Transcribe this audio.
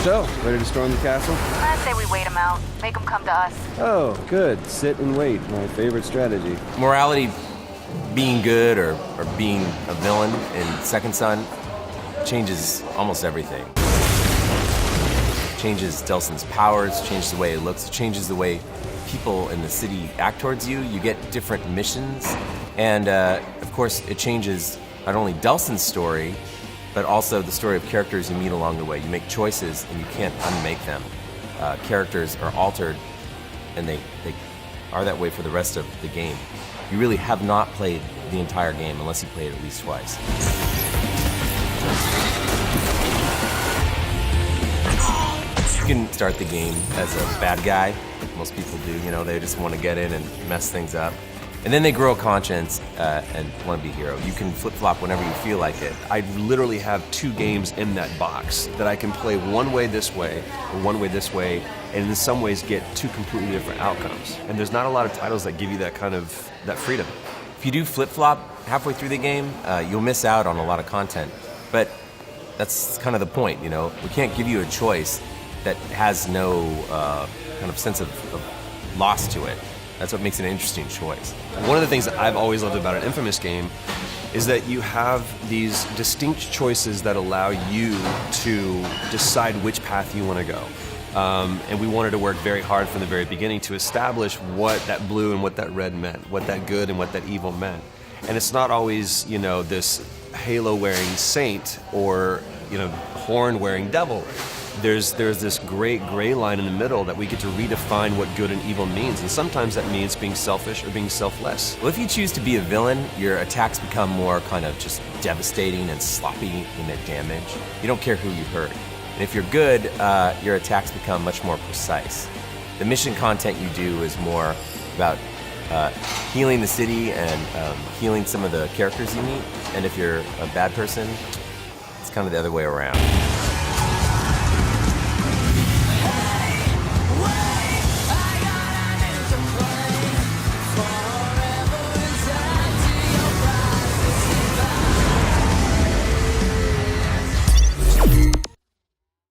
So, ready to storm the castle? I say we wait them out. Make them come to us. Oh, good. Sit and wait. My favorite strategy. Morality, being good or being a villain in Second Son, changes almost everything. Changes Delsin's powers, changes the way it looks, changes the way people in the city act towards you. You get different missions, and of course it changes not only Delsin's story, but also the story of characters you meet along the way. You make choices and you can't unmake them. Characters are altered, and they are that way for the rest of the game. You really have not played the entire game unless you played it at least twice. You can start the game as a bad guy, like most people do. You know, they just want to get in and mess things up. And then they grow a conscience and want to be a hero. You can flip-flop whenever you feel like it. I literally have 2 games in that box that I can play one way this way, or one way this way, and in some ways get 2 completely different outcomes. And there's not a lot of titles that give you that kind of, that freedom. If you do flip-flop halfway through the game, you'll miss out on a lot of content. But that's kind of the point, you know? We can't give you a choice that has no kind of sense of loss to it. That's what makes it an interesting choice. One of the things that I've always loved about an Infamous game is that you have these distinct choices that allow you to decide which path you want to go. And we wanted to work very hard from the very beginning to establish what that blue and what that red meant, what that good and what that evil meant. And it's not always, you know, this halo-wearing saint or, you know, horn-wearing devil. There's this great gray line in the middle that we get to redefine what good and evil means, and sometimes that means being selfish or being selfless. Well, if you choose to be a villain, your attacks become more kind of just devastating and sloppy in their damage. You don't care who you hurt. And if you're good, your attacks become much more precise. The mission content you do is more about healing the city and healing some of the characters you meet. And if you're a bad person, it's kind of the other way around.